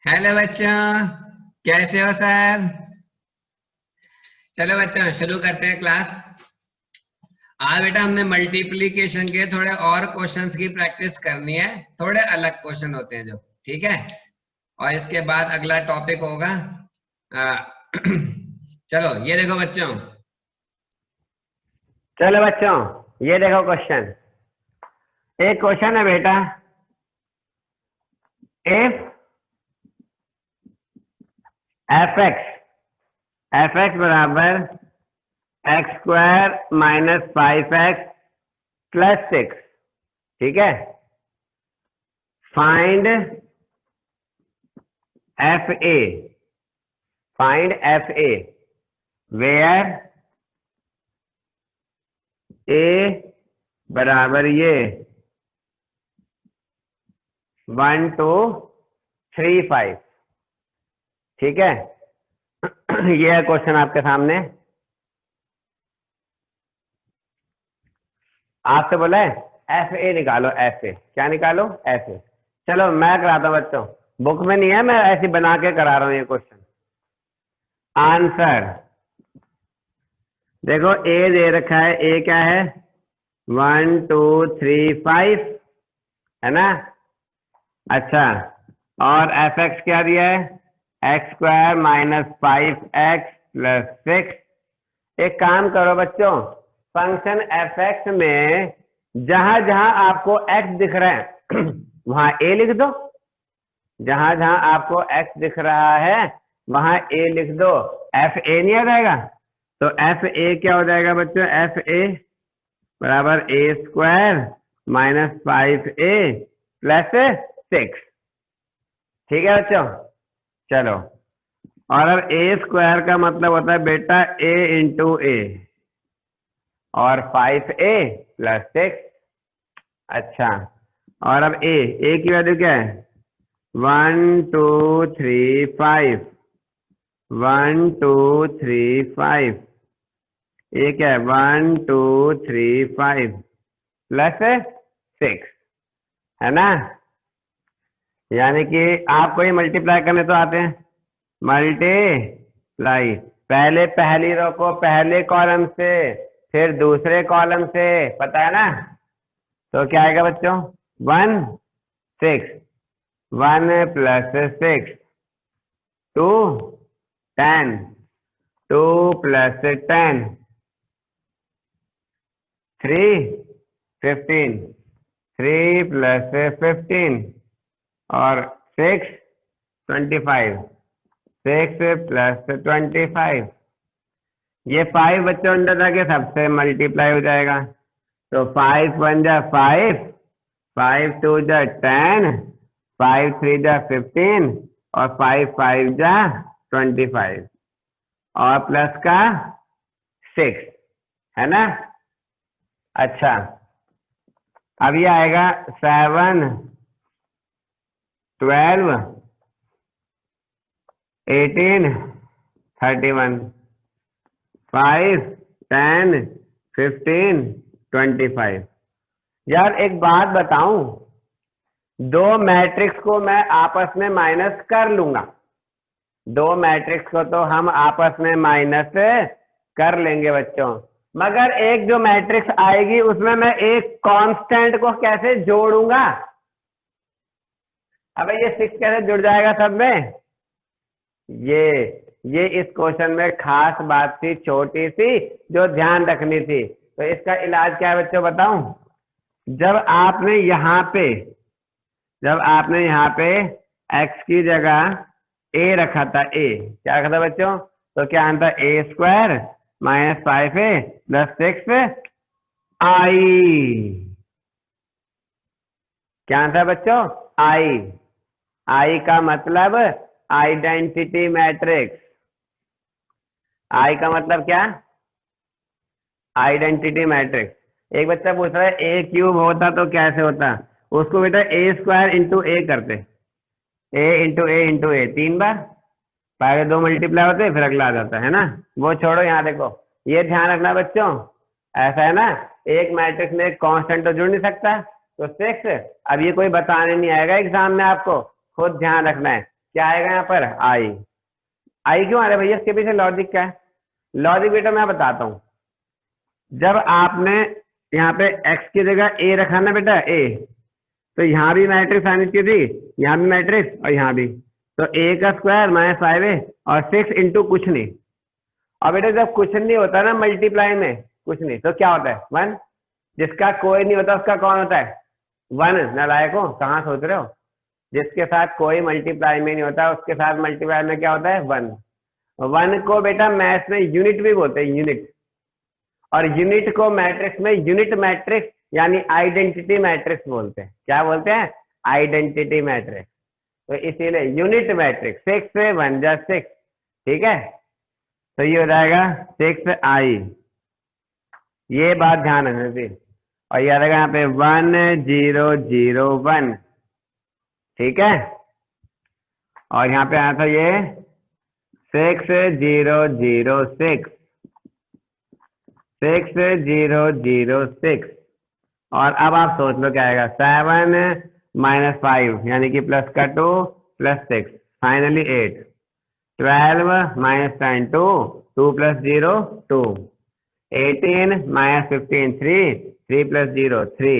Hello बच्चों, कैसे हो सर। चलो बच्चों शुरू करते हैं क्लास। आज बेटा हमने मल्टीप्लिकेशन के थोड़े और क्वेश्चंस की प्रैक्टिस करनी है। थोड़े अलग क्वेश्चन होते हैं जो, ठीक है। और इसके बाद अगला टॉपिक होगा चलो ये देखो बच्चों। चलो बच्चों, ये देखो क्वेश्चन। एक क्वेश्चन है बेटा, इफ एफ एक्स बराबर x square minus 5x plus 6, ठीक है। फाइंड एफ ए वेयर ए बराबर ये 1 2 3 5, ठीक है। ये है क्वेश्चन आपके सामने। आपसे बोला है एफ ए निकालो, एफ ए क्या निकालो, एफ ए। चलो मैं कराता हूं बच्चों, बुक में नहीं है, मैं ऐसे बना के करा रहा हूं ये क्वेश्चन। आंसर देखो, ए दे रखा है, ए क्या है 1 2 3 5, है ना। अच्छा, और एफ एक्स क्या दिया है, x square minus 5x plus 6। एक काम करो बच्चों, फंक्शन एफ एक्स में जहां जहां आपको x दिख रहा है वहां a लिख दो। जहां जहां आपको x दिख रहा है वहां a लिख दो। एफ ए नहीं आ जाएगा तो एफ ए क्या हो जाएगा बच्चों, एफ ए बराबर ए स्क्वायर माइनस 5a प्लस 6, ठीक है बच्चों। चलो, और अब ए स्क्वायर का मतलब होता है बेटा a इंटू ए और 5a प्लस 6। अच्छा, और अब ए की वैल्यू क्या है 1 2 3 5, 1 2 3 5, ये क्या है 1 2 3 5 प्लस 6, है ना। यानी कि आपको ये मल्टीप्लाई करने तो आते हैं, मल्टीप्लाई पहले पहली रो को पहले कॉलम से फिर दूसरे कॉलम से, पता है ना। तो क्या आएगा बच्चों 1 6, 1 प्लस 6 2 10, 2 प्लस 10 3 15, 3 प्लस 15 और 6 25, 6 प्लस 25। ये 5 बच्चों अंदर जाके सबसे मल्टीप्लाई हो जाएगा। तो 5 1 जा 5, 5 2 जा 10, 5 3 जा 15 और 5 5 जा 25 और प्लस का 6, है ना। अच्छा, अब ये आएगा 7 12 18 31, 5 10 15 25। यार एक बात बताऊं, दो मैट्रिक्स को मैं आपस में माइनस कर लूंगा, दो मैट्रिक्स को तो हम आपस में माइनस कर लेंगे बच्चों, मगर एक जो मैट्रिक्स आएगी उसमें मैं एक कांस्टेंट को कैसे जोड़ूंगा। अब ये 6 कैसे जुड़ जाएगा सब में। ये इस क्वेश्चन में खास बात थी, छोटी सी जो ध्यान रखनी थी। तो इसका इलाज क्या है बच्चों बताऊं। जब आपने यहाँ पे x की जगह a रखा था, a क्या रखा था बच्चों, तो क्या answer a square minus 5a plus 6 i, क्या आंसर बच्चों i का मतलब आइडेंटिटी मैट्रिक्स। i का मतलब क्या, आइडेंटिटी मैट्रिक्स। एक बच्चा पूछ रहा है a क्यूब होता तो कैसे होता, उसको बेटा a स्क्वायर इंटू ए करते, a इंटू ए 3 बार, पहले 2 मल्टीप्लाई होते फिर अगला आ जाता है ना। वो छोड़ो, यहाँ देखो, ये ध्यान रखना बच्चों, ऐसा है ना, एक मैट्रिक्स में एक कांस्टेंट तो जुड़ नहीं सकता, तो 6। अब ये कोई बताने नहीं आएगा एग्जाम में, आपको खुद ध्यान रखना है क्या आएगा यहाँ पर आई। आई क्यों आ रहा है भैया, इसके पीछे लॉजिक क्या है? लॉजिक बेटा मैं बताता हूँ। जब आपने यहाँ पे x की जगह a रखा ना बेटा a, तो यहाँ भी मैट्रिक्स आनी चाहिए थी, यहाँ भी मैट्रिक्स और यहाँ भी, तो a का स्क्वायर माइनस 5a और 6 इंटू कुछ नहीं। और बेटा जब कुछ नहीं होता ना मल्टीप्लाई में, कुछ नहीं, तो क्या होता है 1। जिसका कोई नहीं होता उसका कौन होता है 1। नालायकों कहाँ सोच रहे हो, जिसके साथ कोई मल्टीप्लाई में नहीं होता उसके साथ मल्टीप्लाई में क्या होता है 1। 1 को बेटा मैथ्स में यूनिट भी बोलते हैं, यूनिट। और यूनिट को मैट्रिक्स में यूनिट मैट्रिक्स यानी आइडेंटिटी मैट्रिक्स बोलते हैं। क्या बोलते हैं? Identity matrix. तो इसीलिए यूनिट मैट्रिक्स 6 से 1 जा 6, ठीक है। तो ये हो जाएगा 6i, ये बात ध्यान रखना चाहिए। और ये आ जाएगा यहाँ पे 1 0 0 1, ठीक है। और यहाँ पे आया था ये 6 0 0 6, 6 0 0 6। और अब आप सोच लो क्या आएगा 7 माइनस 5 यानी कि प्लस का 2 plus 6 finally 8। 12 minus 10 2, 2 plus 0 2। 18 minus 15 3, 3 plus 0 3।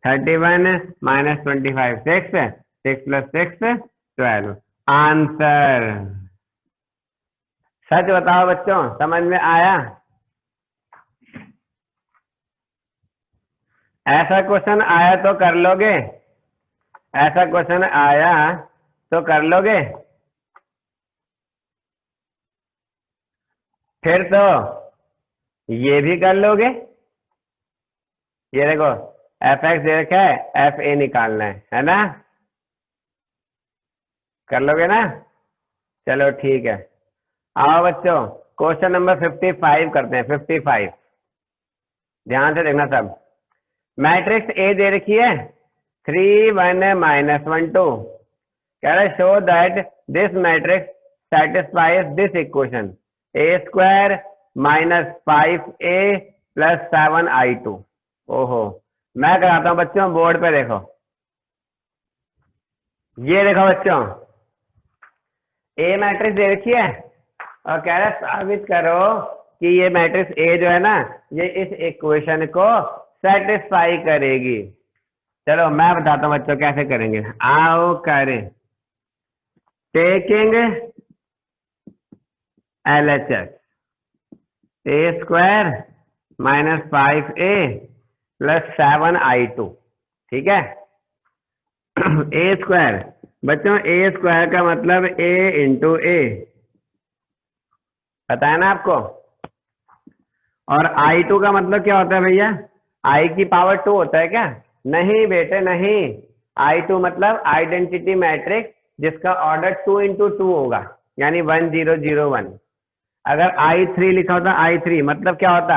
31 minus 25 6, 6 plus 6 12। Answer. सच बताओ बच्चों, समझ में आया? ऐसा क्वेश्चन आया तो कर लोगे? ऐसा क्वेश्चन आया तो कर लोगे? फिर तो ये भी कर लोगे। ये देखो एफ एक्स दे रखा है, एफ ए निकालना है ना? कर लोगे ना? चलो ठीक है। आओ बच्चों क्वेश्चन नंबर 55 करते हैं। 55 ध्यान से देखना सब। मैट्रिक्स ए दे रखी है 3 1 माइनस 1 2। कह रहा है show that this matrix satisfies this equation A square minus 5a plus 7i2। ओहो, मैं कराता हूं बच्चों, बोर्ड पे देखो। ये देखो बच्चों, ए मैट्रिक्स दे रखी है और कह रहा है साबित करो कि ये मैट्रिक्स ए जो है ना, ये इस इक्वेशन को सेटिस्फाई करेगी। चलो मैं बताता हूं बच्चों कैसे करेंगे, आओ करें। Taking LHS a square minus 5a plus 7i2, ठीक है। ए स्क्वायर बच्चों, ए स्क्वायर का मतलब a इंटू ए, पता है ना आपको। और I2 का मतलब क्या होता है भैया? I की पावर 2 होता है क्या? नहीं बेटे नहीं। I2 मतलब आइडेंटिटी मैट्रिक्स जिसका ऑर्डर 2 इंटू 2 होगा, यानी 1 0 0 1। अगर I3 लिखा होता I3 मतलब क्या होता?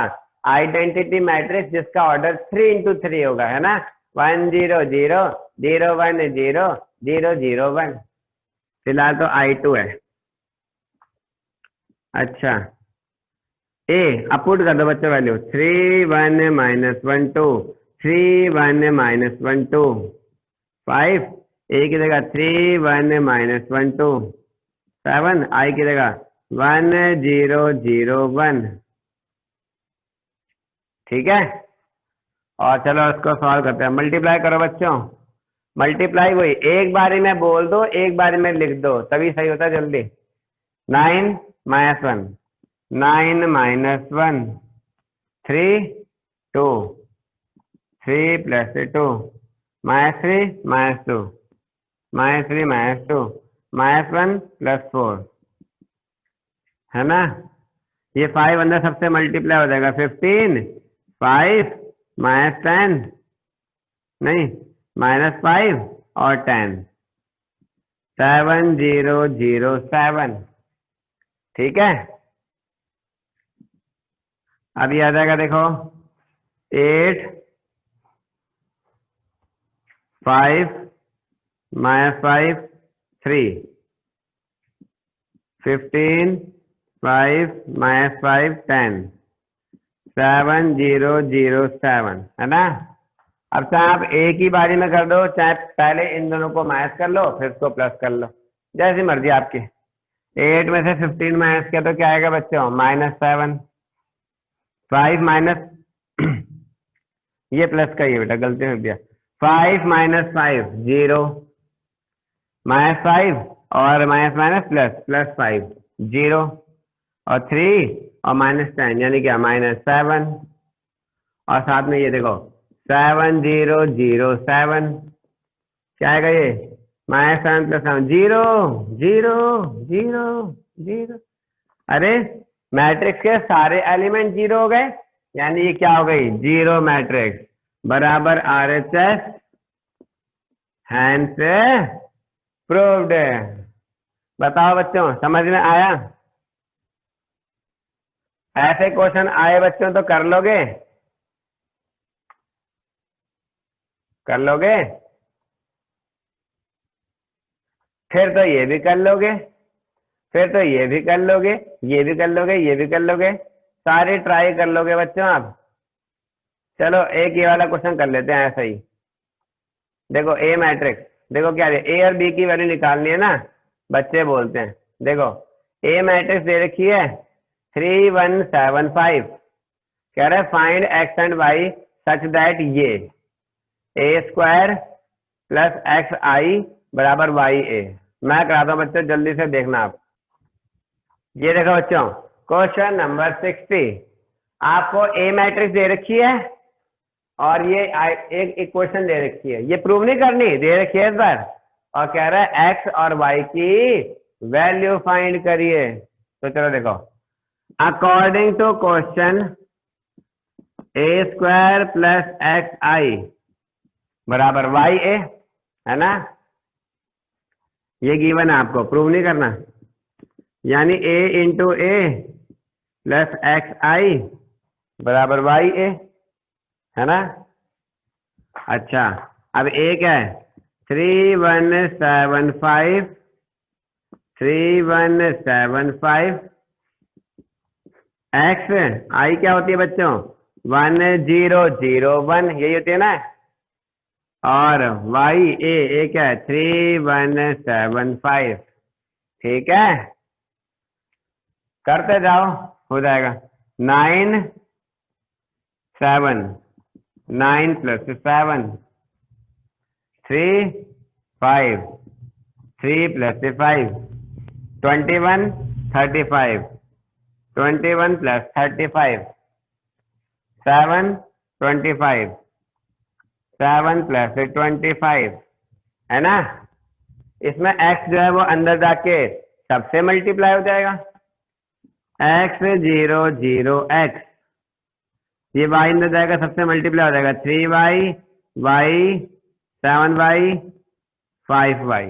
आइडेंटिटी मैट्रिक्स जिसका ऑर्डर 3 इंटू 3 होगा, है ना? 1 0 0 0 1 0 0 0 1। फिलहाल तो I2 है। अच्छा ए अपुट कर दो बच्चों वैल्यू 3 1 माइनस 1 2, 3 1 माइनस 1 2 5। ए की जगह 3 1 माइनस 1 2 7। आई की जगह 1 0 0 1, ठीक है। और चलो इसको सॉल्व करते हैं। मल्टीप्लाई करो बच्चों, मल्टीप्लाई वही एक बारी में बोल दो, एक बारी में लिख दो, तभी सही होता है जल्दी। 9 minus 1, 9 minus 1 3 2, 3 plus 2 minus 3 minus 2 minus 3 minus 2 minus 1 plus 4, है ना। ये 5 अंदर सबसे मल्टीप्लाई हो जाएगा 15 5 माइनस 10 नहीं माइनस 5 और 10 7 0 0 7, ठीक है। अब ये आ जाएगा देखो 8 5 माइनस 5 3 15 5 माइनस 5 10 7 0 0 7, है ना। अब चाहे आप एक ही बारी में कर दो, चाहे पहले इन दोनों को माइनस कर लो फिर इसको प्लस कर लो, जैसी मर्जी आपकी। 8 में से 15 माइनस किया तो क्या आएगा बच्चों? -7। 5 माइनस ये प्लस का ही है बेटा, गलती से दिया। 5 माइनस 5 0, -5 और माइनस माइनस प्लस 5 0, और 3 और -10 यानी क्या? -7। और साथ में ये देखो 7 0 0 7, क्या आएगा ये? -7 + 7 0 0 0 0। अरे मैट्रिक्स के सारे एलिमेंट 0 हो गए, यानी ये क्या हो गई? 0 मैट्रिक्स बराबर RHS, हैंस प्रूव्ड। बताओ बच्चों, समझ में आया? ऐसे क्वेश्चन आए बच्चों तो कर लोगे? कर लोगे? फिर तो ये भी कर लोगे, फिर तो ये भी कर लोगे, ये भी कर लोगे, ये भी कर लोगे, सारे ट्राई कर लोगे बच्चों आप। चलो एक ये वाला क्वेश्चन कर लेते हैं ऐसा ही। देखो ए मैट्रिक्स, देखो क्या है, ए और बी की वैल्यू निकालनी है ना, बच्चे बोलते हैं। देखो ए मैट्रिक्स दे रखी है 3 1 7 5, कह रहा है find X and Y such that ये a² + xi बराबर ya। मैं कराता हूं बच्चों, जल्दी से देखना आप। ये देखो बच्चों, क्वेश्चन नंबर 60, आपको ए मैट्रिक्स दे रखी है और ये एक इक्वेशन दे रखी है, ये प्रूव नहीं करनी, दे रखी है इस बार, और कह रहा है एक्स और वाई की वैल्यू फाइंड करिए। तो चलो देखो, according to question a² + xi बराबर ya, है ना? ये गिवन है, आपको प्रूव नहीं करना, यानी a × a + xi बराबर ya, है ना? अच्छा, अब a क्या है? 3 1 7 5, 3 1 7 5, x i क्या होती है बच्चों? 1 0 0 1, यही होती है ना? और y a क्या है? 3 1 7 5, ठीक है? करते जाओ, हो जाएगा। 9 7 9 + 7 3 5 3 + 5 21 35 21 + 35 7 25 7 + 25, है ना? इसमें x जो है वो अंदर जाके सबसे मल्टीप्लाई हो जाएगा, x 0 0 x, ये y अंदर जाएगा सबसे मल्टीप्लाई हो जाएगा, 3y y 7y 5y,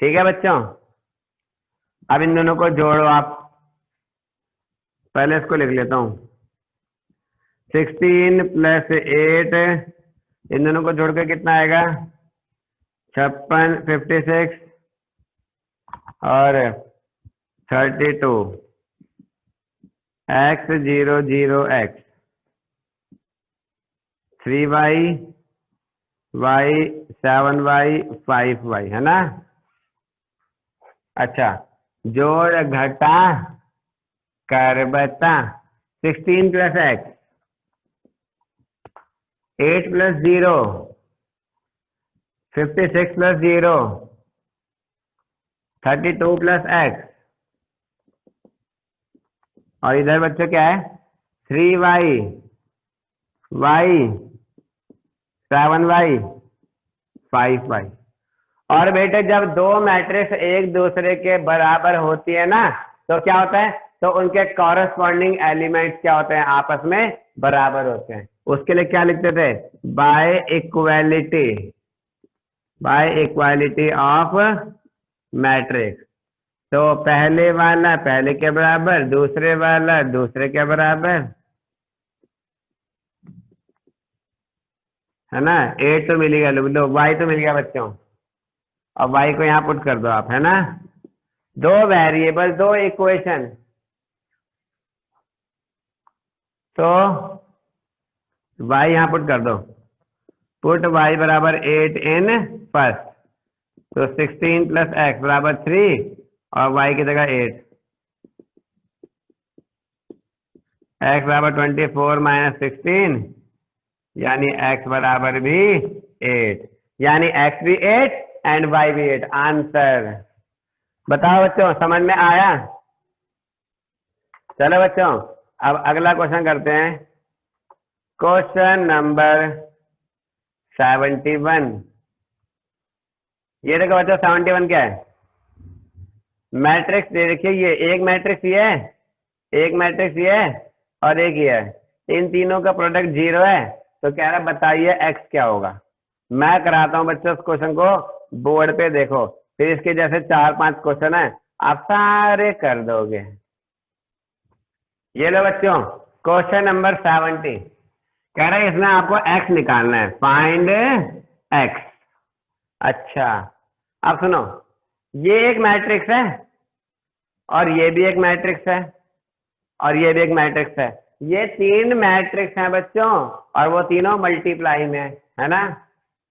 ठीक है बच्चों? अब इन दोनों को जोड़ो आप, पहले इसको लिख लेता हूं, 16 + 8, इन दोनों को जोड़ के कितना आएगा? 56 56 और 32, x 0 0 x, 3y y 7y 5y, है ना? अच्छा, जोड़ घटा कर बता, 16 + x, 8 + 0, 56 + 0, 32 + x, और इधर बच्चों क्या है? 3y y 7y 5y। और बेटे जब दो मैट्रिक्स एक दूसरे के बराबर होती है ना, तो क्या होता है? तो उनके कॉरेस्पॉन्डिंग एलिमेंट्स क्या होते हैं? आपस में बराबर होते हैं। उसके लिए क्या लिखते थे? By equality of matrix. तो पहले वाला पहले के बराबर, दूसरे वाला दूसरे के बराबर, है ना? 8 तो मिल गया, लो y तो मिल गया बच्चों, और y को यहाँ पुट कर दो आप, है ना? दो वेरिएबल, दो इक्वेशन, तो y यहाँ पुट कर दो, पुट y बराबर 8 इन फर्स्ट, तो 16 प्लस एक्स बराबर 3 और वाई की जगह 8। एक्स बराबर 24 माइनस 16 यानी एक्स बराबर भी 8, यानी एक्स भी 8 एंड वाई भी 8। आंसर बताओ बच्चों, समझ में आया? चलो बच्चों, अब अगला क्वेश्चन करते हैं। Question number 71। ये देखो बच्चों, 71 क्या है? मैट्रिक्स दे रखिए, ये एक मैट्रिक्स ये है, एक मैट्रिक्स ये है और एक ये है। इन तीनों का प्रोडक्ट 0 है, तो कह रहा बताइए एक्स क्या होगा। मैं कराता हूं बच्चों इस क्वेश्चन को, बोर्ड पे देखो, फिर इसके जैसे 4-5 क्वेश्चन है, आप सारे कर दोगे। ये लो बच्चों, क्वेश्चन नंबर 70 कह रहा है इसमें आपको एक्स निकालना है, फाइंड एक्स। अच्छा, अब सुनो, ये एक मैट्रिक्स है और ये भी एक मैट्रिक्स है और ये भी एक मैट्रिक्स है। ये 3 मैट्रिक्स हैं बच्चों और वो तीनों मल्टीप्लाई में है ना।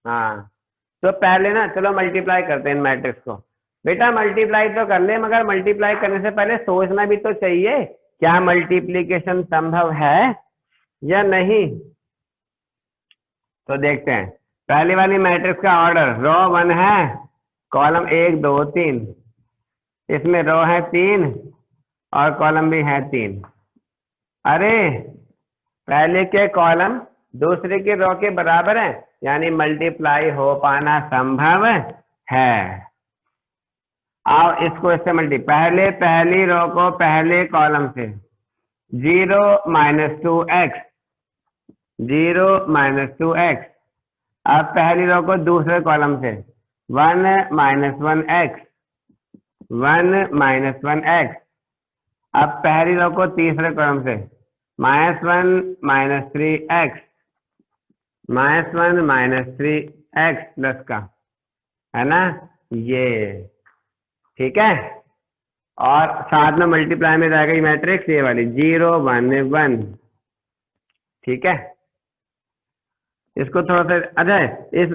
हाँ, तो पहले ना चलो मल्टीप्लाई करते हैं इन मैट्रिक्स को। बेटा मल्टीप्लाई तो कर ले, मगर मल्टीप्लाई करने से पहले सोचना भी तो चाहिए, क्या मल्टीप्लीकेशन संभव है या नहीं। तो देखते हैं, पहली वाली मैट्रिक्स का ऑर्डर रो 1 है, कॉलम 1 2 3, इसमें रो है 3 और कॉलम भी है 3। अरे पहले के कॉलम दूसरे के रो के बराबर है, यानी मल्टीप्लाई हो पाना संभव है। आओ इसको इससे मल्टी, पहले पहली रो को पहले कॉलम से 0 - 2x, 0 - 2x। अब पहली रो को दूसरे कॉलम से 1 - 1x, 1 - 1x। अब पहली रो को तीसरे कॉलम से -1 - 3x, -1 - 3x प्लस का, है ना ये, ठीक है। और साथ में मल्टीप्लाई में जाएगा ये मैट्रिक्स, ये वाली 0 1 1, ठीक है। इसको थोड़ा सा अच्छा,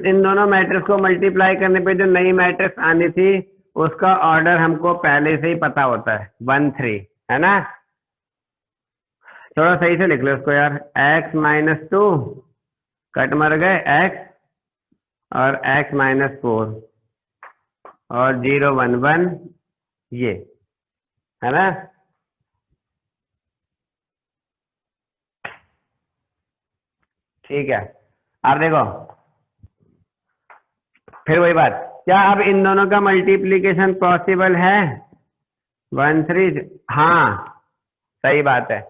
इन दोनों मैट्रिक्स को मल्टीप्लाई करने पे जो नई मैट्रिक्स आनी थी उसका ऑर्डर हमको पहले से ही पता होता है, 1 3, है ना। थोड़ा सही से लिख लो इसको यार, x - 2 कट मर गए x और x - 4 और 0 1 1, ये है ना। ठीक है, अब देखो फिर वही बात, क्या अब इन दोनों का मल्टीप्लीकेशन पॉसिबल है? 1 3, हाँ सही बात है।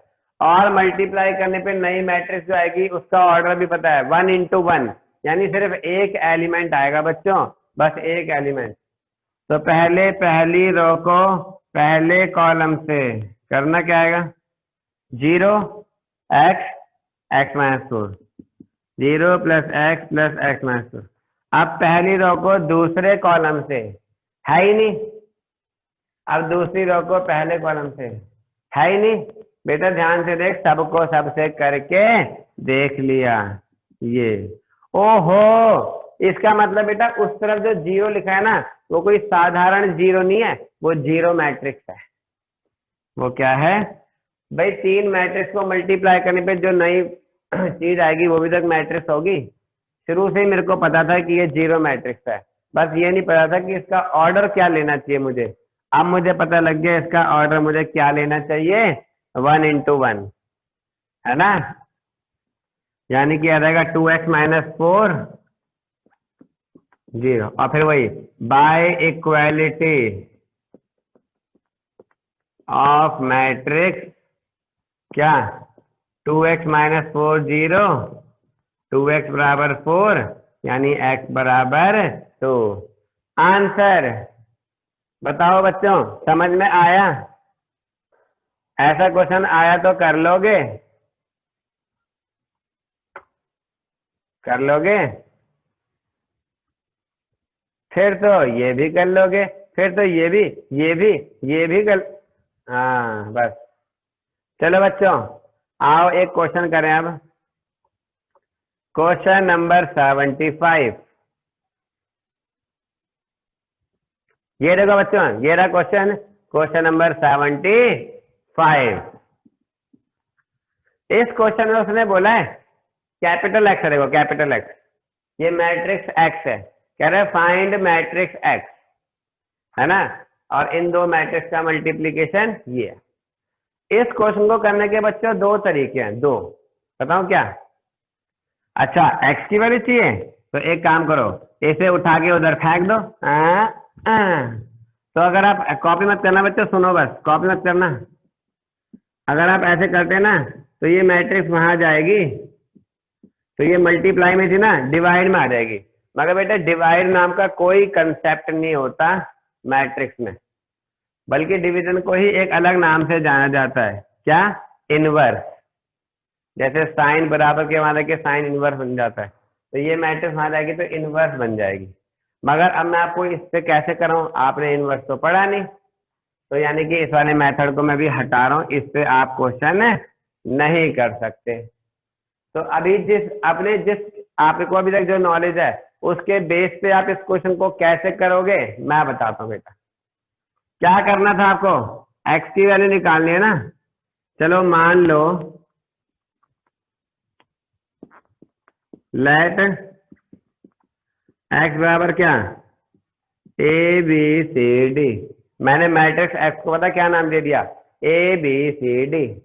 और मल्टीप्लाई करने पे नई मैट्रिक्स जो आएगी उसका ऑर्डर भी पता है, 1 × 1, यानी सिर्फ एक एलिमेंट आएगा बच्चों, बस एक एलिमेंट। तो पहले पहली रो को पहले कॉलम से करना क्या आएगा, 0 x x - 4, 0 + x + x - 4। अब पहली रो को दूसरे कॉलम से, है ही नहीं, अब दूसरी रो को पहले कॉलम से, है ही नहीं। बेटा ध्यान से देख, सबको सबसे करके देख लिया ये। ओहो, इसका मतलब बेटा उस तरफ जो 0 लिखा है ना, वो कोई साधारण 0 नहीं है, वो 0 मैट्रिक्स है। वो क्या है भाई, 3 मैट्रिक्स को मल्टीप्लाई करने पे जो नई चीज आएगी वो भी तो मैट्रिक्स होगी। शुरू से ही मेरे को पता था कि ये 0 मैट्रिक्स है, बस ये नहीं पता था कि इसका ऑर्डर क्या लेना चाहिए मुझे। अब मुझे पता लग गया इसका ऑर्डर मुझे क्या लेना चाहिए, 1 × 1, है ना। यानी कि आ जाएगा 2x - 4 0, और फिर वही बाय इक्वालिटी ऑफ मैट्रिक्स, क्या 2x - 4 0, 2x बराबर 4, यानी x बराबर 2। आंसर बताओ बच्चों, समझ में आया? ऐसा क्वेश्चन आया तो कर लोगे, कर लोगे? फिर तो ये भी कर लोगे, फिर तो ये भी कर, हाँ बस। चलो बच्चों, आओ एक क्वेश्चन करें अब। Question number 75। ये देखो बच्चों, ये रहा क्वेश्चन, क्वेश्चन नंबर 75। इस क्वेश्चन में उसने बोला है कैपिटल एक्स है, देखो कैपिटल एक्स, ये मैट्रिक्स एक्स है, कह रहे फाइंड मैट्रिक्स एक्स, है ना, और इन दो मैट्रिक्स का मल्टीप्लीकेशन ये है। इस क्वेश्चन को करने के बच्चों दो तरीके हैं, दो, बताओ क्या। अच्छा एक्स की वैल्यू चाहिए तो एक काम करो, इसे उठा के उधर फेंक दो। तो अगर आप कॉपी मत करना बच्चों, सुनो बस, कॉपी मत करना। अगर आप ऐसे करते ना तो ये मैट्रिक्स वहां जाएगी, तो ये मल्टीप्लाई में थी ना, डिवाइड में आ जाएगी। मगर बेटा डिवाइड नाम का कोई कंसेप्ट नहीं होता मैट्रिक्स में, बल्कि डिवीजन को ही एक अलग नाम से जाना जाता है, क्या, इनवर्स। जैसे साइन बराबर के वहां के साइन इनवर्स बन जाता है, तो ये मैट्रिक्स वहां जाएगी तो इनवर्स बन जाएगी। मगर अब मैं आपको इस पे कैसे कराऊं, आपने इनवर्स तो पढ़ा नहीं, तो यानी कि इस वाले मेथड को मैं भी हटा रहा हूं, इस पे आप क्वेश्चन नहीं कर सकते। तो अभी जिस आपको अभी तक जो नॉलेज है उसके बेस पे आप इस क्वेश्चन को कैसे करोगे मैं बताता हूँ बेटा। क्या करना था आपको, एक्स की वैल्यू निकालनी है ना। चलो मान लो लेट एक्स बराबर क्या, ए बी सी डी। मैंने मैट्रिक्स एक्स को पता क्या नाम दे दिया, ए बी सी डी।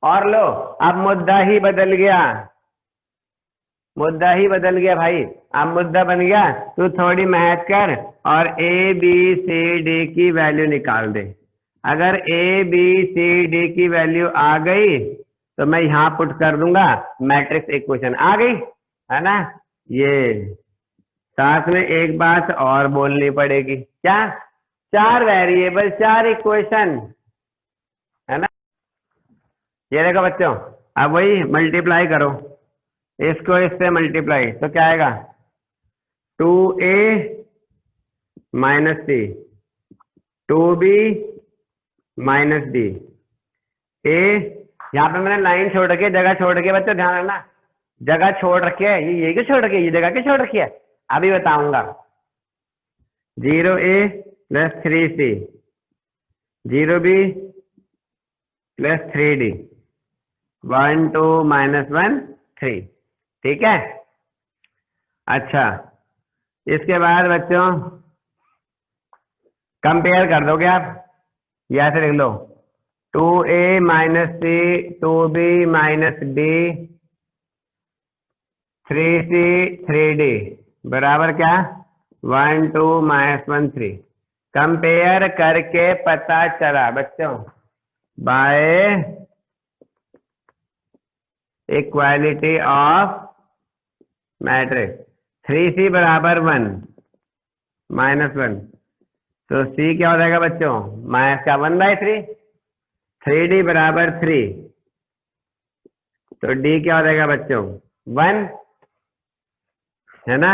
और लो अब मुद्दा ही बदल गया, मुद्दा ही बदल गया भाई। अब मुद्दा बन गया, तू थोड़ी मेहनत कर और ए बी सी डी की वैल्यू निकाल दे। अगर ए बी सी डी की वैल्यू आ गई तो मैं यहाँ पुट कर दूंगा मैट्रिक्स इक्वेशन आ गई, है ना। ये साथ में एक बात और बोलनी पड़ेगी, क्या, 4 वेरिएबल 4 इक्वेशन, है ना। ये देखो बच्चों, अब वही मल्टीप्लाई करो, इसको इससे मल्टीप्लाई, तो क्या आएगा, 2a माइनस सी, 2b माइनस डी। ए यहाँ पे मैंने लाइन छोड़ रखी है, जगह छोड़ रखी है बच्चों, ध्यान रखना, जगह छोड़ रखी है। ये क्यों छोड़ रखी है, ये जगह क्यों छोड़ रखी है, अभी बताऊंगा। 0a plus 3c, 0b plus 3d, 1 2 minus 1 3, ठीक है। अच्छा इसके बाद बच्चों कंपेयर कर दोगे आप, या ऐसे लिख लो 2a माइनस सी, 2b minus D, 3c 3d बराबर क्या, 1 2 माइनस 1 3। कंपेयर करके पता चला बच्चों by equality of matrix, 3c बराबर 1 माइनस 1, तो c क्या हो जाएगा बच्चों, माइनस का 1/3, 3d बराबर 3, तो d क्या हो जाएगा बच्चों 1, है ना।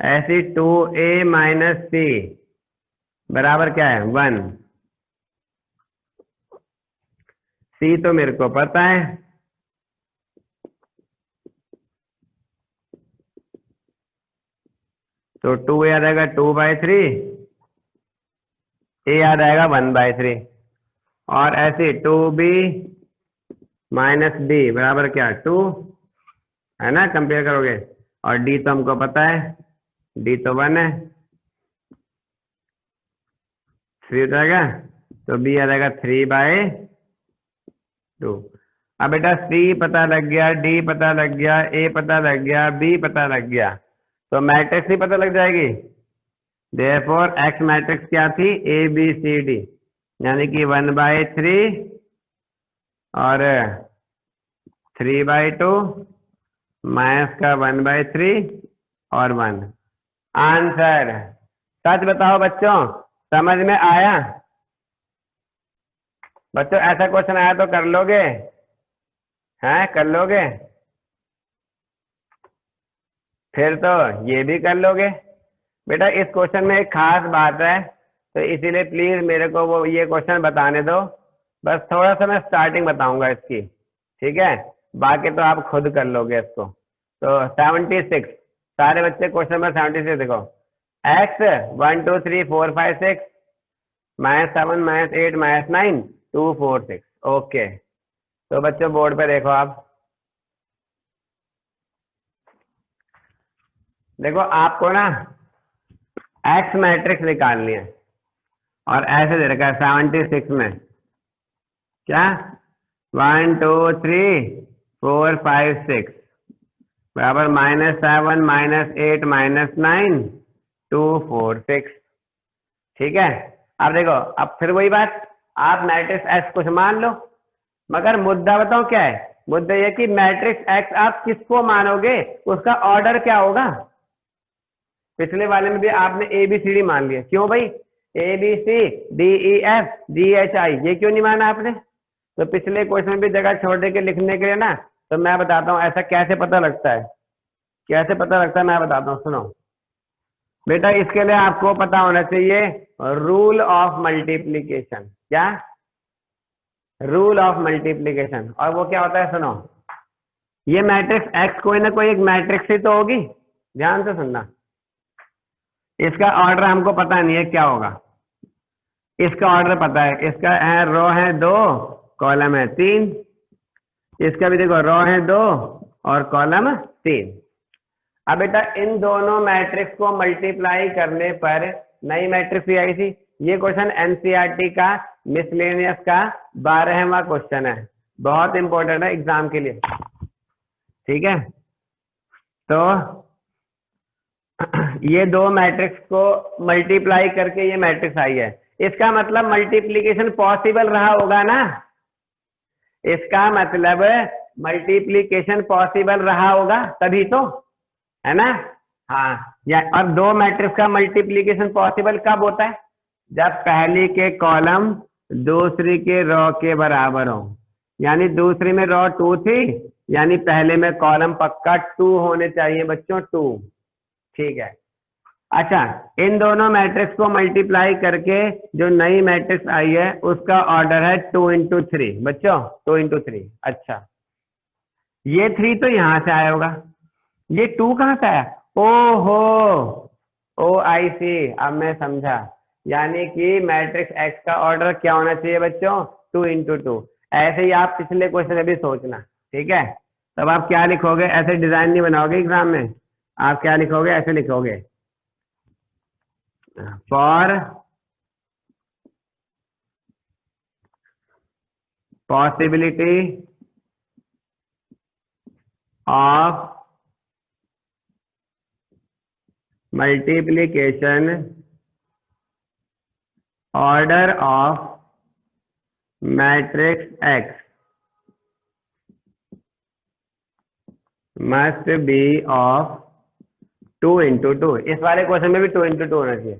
ऐसी 2a माइनस c बराबर क्या है 1, c तो मेरे को पता है, तो 2 याद आएगा 2/3, a याद आएगा 1/3, और ऐसे 2b माइनस डी बराबर क्या 2, है ना, कंपेयर करोगे, और d तो हमको पता है, d तो 1 है, 3 हो जाएगा, तो b आ जाएगा 3/2। अब बेटा c पता लग गया, d पता लग गया, a पता लग गया, b पता लग गया, तो मैट्रिक्स ही पता लग जाएगी। देयरफॉर एक्स मैट्रिक्स क्या थी, ए बी सी डी, यानी कि 1/3 और 3/2 माइनस का 1/3 और 1। आंसर, सच बताओ बच्चों समझ में आया, बच्चों ऐसा क्वेश्चन आया तो कर लोगे, हैं कर लोगे, फिर तो ये भी कर लोगे। बेटा इस क्वेश्चन में एक खास बात है, तो इसीलिए प्लीज मेरे को वो ये क्वेश्चन बताने दो, बस थोड़ा सा मैं स्टार्टिंग बताऊंगा इसकी, ठीक है, बाकी तो आप खुद कर लोगे इसको। तो 76, सारे बच्चे क्वेश्चन नंबर 76 देखो, x 1 2 3 4 5 6 -7 -8 -9 2 4 6। ओके, तो बच्चों बोर्ड पे देखो आप, देखो आपको ना एक्स मैट्रिक्स निकालनी है और ऐसे दे रखा है 76 में क्या 1 2 3 4 5 6 बराबर -7 -8 -9 2 4 6। ठीक है, अब देखो, अब फिर वही बात, आप मैट्रिक्स एक्स कुछ मान लो, मगर मुद्दा बताओ क्या है, मुद्दा ये कि मैट्रिक्स एक्स आप किसको मानोगे, उसका ऑर्डर क्या होगा। पिछले वाले में भी आपने ए बी सी डी मान लिया, क्यों भाई, A B C D E F G H I, ये क्यों नहीं माना आपने। तो पिछले क्वेश्चन में भी जगह छोड़ दे के लिखने के लिए ना, तो मैं बताता हूँ ऐसा कैसे पता लगता है, कैसे पता लगता है मैं बताता हूँ, सुनो बेटा। इसके लिए आपको पता होना चाहिए रूल ऑफ मल्टीप्लीकेशन। क्या, रूल ऑफ मल्टीप्लीकेशन। और वो क्या होता है, सुनो, ये मैट्रिक्स एक्स कोई ना कोई एक मैट्रिक्स ही तो होगी, ध्यान से सुनना। इसका ऑर्डर हमको पता नहीं है क्या होगा, इसका ऑर्डर पता है, इसका है रो है 2 कॉलम है 3, इसका भी देखो रो है 2 और कॉलम 3। अब बेटा इन दोनों मैट्रिक्स को मल्टीप्लाई करने पर नई मैट्रिक्स ही आई थी। ये क्वेश्चन एनसीईआरटी का मिसलेनियस का 12वां क्वेश्चन है, बहुत इंपॉर्टेंट है एग्जाम के लिए। ठीक है, तो ये दो मैट्रिक्स को मल्टीप्लाई करके ये मैट्रिक्स आई है, इसका मतलब मल्टीप्लीकेशन पॉसिबल रहा होगा ना, इसका मतलब मल्टीप्लीकेशन पॉसिबल रहा होगा तभी तो, है ना। हाँ, या और दो मैट्रिक्स का मल्टीप्लीकेशन पॉसिबल कब होता है, जब पहली के कॉलम दूसरी के रो के बराबर हो, यानी दूसरी में रो 2 थी, यानी पहले में कॉलम पक्का 2 होने चाहिए बच्चों, 2। ठीक है, अच्छा, इन दोनों मैट्रिक्स को मल्टीप्लाई करके जो नई मैट्रिक्स आई है उसका ऑर्डर है 2 into 3 बच्चों, 2 into 3। अच्छा, ये 3 तो यहां से आया होगा, ये 2 कहां से आया, ओहो, ओ आई सी, अब मैं समझा। यानी कि मैट्रिक्स एक्स का ऑर्डर क्या होना चाहिए बच्चों, 2 into 2। ऐसे ही आप पिछले क्वेश्चन में भी सोचना, ठीक है। तब आप क्या लिखोगे, ऐसे डिजाइन नहीं बनाओगे एग्जाम में, आप क्या लिखोगे, ऐसे लिखोगे, for possibility of multiplication order of matrix X must be of 2 into 2। इस वाले क्वेश्चन में भी 2 into 2 होना चाहिए।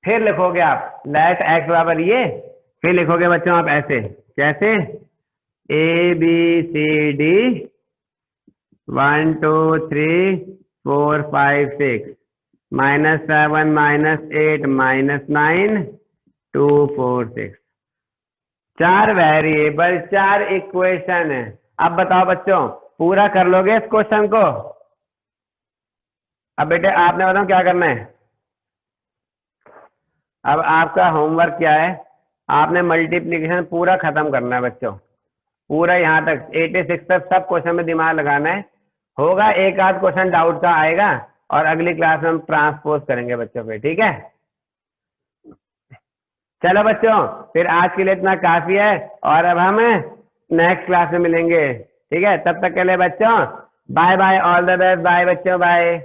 फिर लिखोगे आप लेट x बराबर ये, फिर लिखोगे बच्चों आप ऐसे, कैसे, ए B C D 1 2 3 4 5 6 -7 -8 -9 2 4 6। 4 variable, 4 equation है। अब बताओ बच्चों, पूरा कर लोगे इस क्वेश्चन को। अब बेटे आपने बताओ क्या करना है, अब आपका होमवर्क क्या है, आपने मल्टीप्लिकेशन पूरा खत्म करना है बच्चों, पूरा यहाँ तक 86 तक सब क्वेश्चन में दिमाग लगाना है। होगा एक आध क्वेश्चन डाउट का आएगा, और अगली क्लास में हम ट्रांसपोज करेंगे बच्चों पे, ठीक है। चलो बच्चों, फिर आज के लिए इतना काफी है, और अब हम नेक्स्ट क्लास में मिलेंगे, ठीक है। तब तक के लिए बच्चों bye bye, all the best, bye बच्चों, बाय।